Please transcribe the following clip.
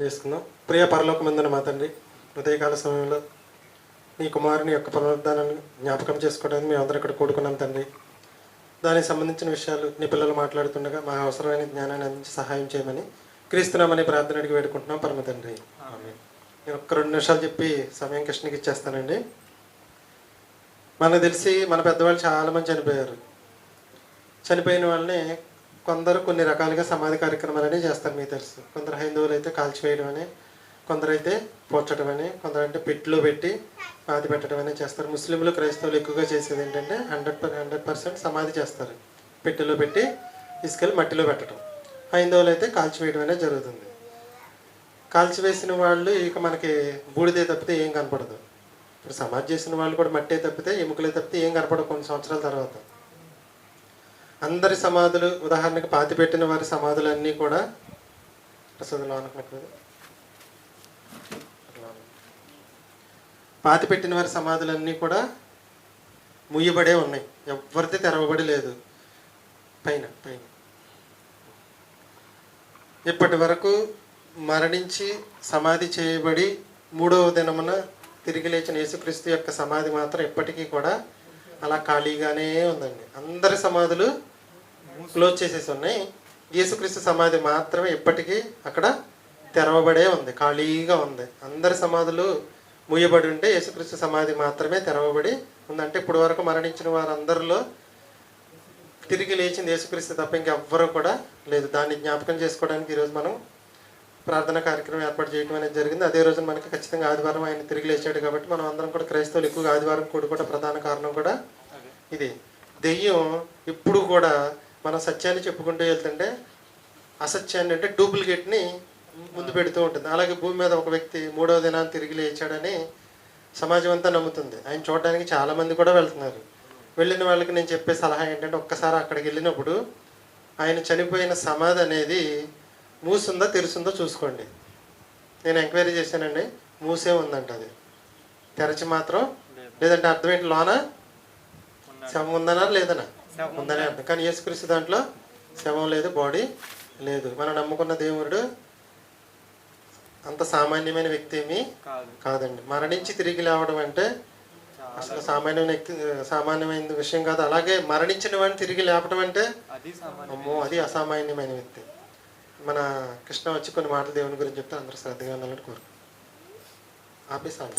చేసుకుందాం. ప్రియ పరలోకమందున మా తండ్రి, ఉదయకాల సమయంలో నీ కుమారుని యొక్క పునరుద్ధానాన్ని జ్ఞాపకం చేసుకోవడానికి మేము అందరూ ఇక్కడ కూడుకున్నాం తండ్రి. దానికి సంబంధించిన విషయాలు నీ పిల్లలు మాట్లాడుతుండగా మా అవసరమైన జ్ఞానాన్ని అందించి సహాయం చేయమని క్రీస్తున్నామని ప్రార్థన అడిగి వేడుకుంటున్నాం పరమ తండ్రి. నేను ఒక్క 2 నిమిషాలు చెప్పి సమయం కృష్ణకి ఇచ్చేస్తానండి. మనకు తెలిసి మన పెద్దవాళ్ళు చాలామంది చనిపోయారు. చనిపోయిన వాళ్ళని కొందరు కొన్ని రకాలుగా సమాధి కార్యక్రమాలని చేస్తారు, మీకు తెలుసు. కొందరు హైందవులు అయితే కాల్చివేయడం అని, కొందరైతే పోర్చడం అని, కొందరంటే పెట్టులో పెట్టి పాతి పెట్టడం అని చేస్తారు. ముస్లింలు క్రైస్తవులు ఎక్కువగా చేసేది ఏంటంటే 100% సమాధి చేస్తారు, పెట్టెలో పెట్టి తీసుకెళ్ళి మట్టిలో పెట్టడం. హైందవులు అయితే కాల్చివేయడం అనేది జరుగుతుంది. కాల్చివేసిన వాళ్ళు ఇక మనకి బూడిదే తప్పితే ఏం కనపడదు. ఇప్పుడు సమాధి చేసిన వాళ్ళు కూడా మట్టే తప్పితే ఎముకలే తప్పితే ఏం కనపడదు కొన్ని సంవత్సరాల తర్వాత. అందరి సమాధులు, ఉదాహరణకు పాతి పెట్టిన వారి సమాధులన్నీ కూడా పాతి పెట్టిన వారి సమాధులన్నీ కూడా ముయ్యబడే ఉన్నాయి, ఎవరిది తెరవబడి లేదు. పైన ఇప్పటి వరకు మరణించి సమాధి చేయబడి 3వ దినమున తిరిగి లేచిన యేసుక్రీస్తు యొక్క సమాధి మాత్రం ఇప్పటికీ కూడా అలా ఖాళీగానే ఉందండి. అందరి సమాధులు క్లోజ్ చేసేసి ఉన్నాయి. యేసుక్రీస్తు సమాధి మాత్రమే ఇప్పటికీ అక్కడ తెరవబడే ఉంది, ఖాళీగా ఉంది. అందరి సమాధులు మూయబడి ఉంటే యేసుక్రీస్తు సమాధి మాత్రమే తెరవబడి ఉందంటే ఇప్పటి వరకు మరణించిన వారందరిలో తిరిగి లేచింది యేసుక్రీస్తు తప్ప ఇంకెవ్వరూ కూడా లేదు. దాన్ని జ్ఞాపకం చేసుకోవడానికి ఈరోజు మనం ప్రార్థన కార్యక్రమం ఏర్పాటు చేయడం అనేది జరిగింది. అదే రోజున మనకి ఖచ్చితంగా ఆదివారం ఆయన తిరిగి లేచాడు కాబట్టి మనం అందరం కూడా క్రైస్తవులు ఎక్కువగా ఆదివారం కూడుకోవడం ప్రధాన కారణం కూడా ఇది. దెయ్యం ఇప్పుడు కూడా మనం సత్యాన్ని చెప్పుకుంటూ వెళ్తుంటే అసత్యాన్ని అంటే డూప్లికేట్ని ముందు పెడుతూ ఉంటుంది. అలాగే భూమి మీద ఒక వ్యక్తి 3వ దినాన్ని తిరిగి లేచాడని సమాజం అంతా నమ్ముతుంది. ఆయన చూడడానికి చాలామంది కూడా వెళ్తున్నారు. వెళ్ళిన వాళ్ళకి నేను చెప్పే సలహా ఏంటంటే ఒక్కసారి అక్కడికి వెళ్ళినప్పుడు ఆయన చనిపోయిన సమాధి అనేది మూసిందో తెరుస్తుందో చూసుకోండి. నేను ఎంక్వైరీ చేశానండి, మూసే ఉందంట. అది తెరచి మాత్రం లేదంటే అర్థం ఏంటి, లోన శవం ఉందనా లేదనా? ఉందనే అర్థం. కానీ యేసుక్రీస్తు దాంట్లో శవం లేదు, బాడీ లేదు. మనం నమ్ముకున్న దేవుడు అంత సామాన్యమైన వ్యక్తి ఏమీ కాదండి. మరణించి తిరిగి లేవడం అంటే అసలు సామాన్యమైన విషయం కాదు. అలాగే మరణించిన వాడిని తిరిగి లేపడం అంటే అమ్మో, అది అసామాన్యమైన వ్యక్తి. మన కృష్ణ వచ్చి కొన్ని మాటలు దేవుని గురించి చెప్తే అందరూ శ్రద్ధగా ఉండాలని కోరుకుంటున్నాను. ఆపేసాను.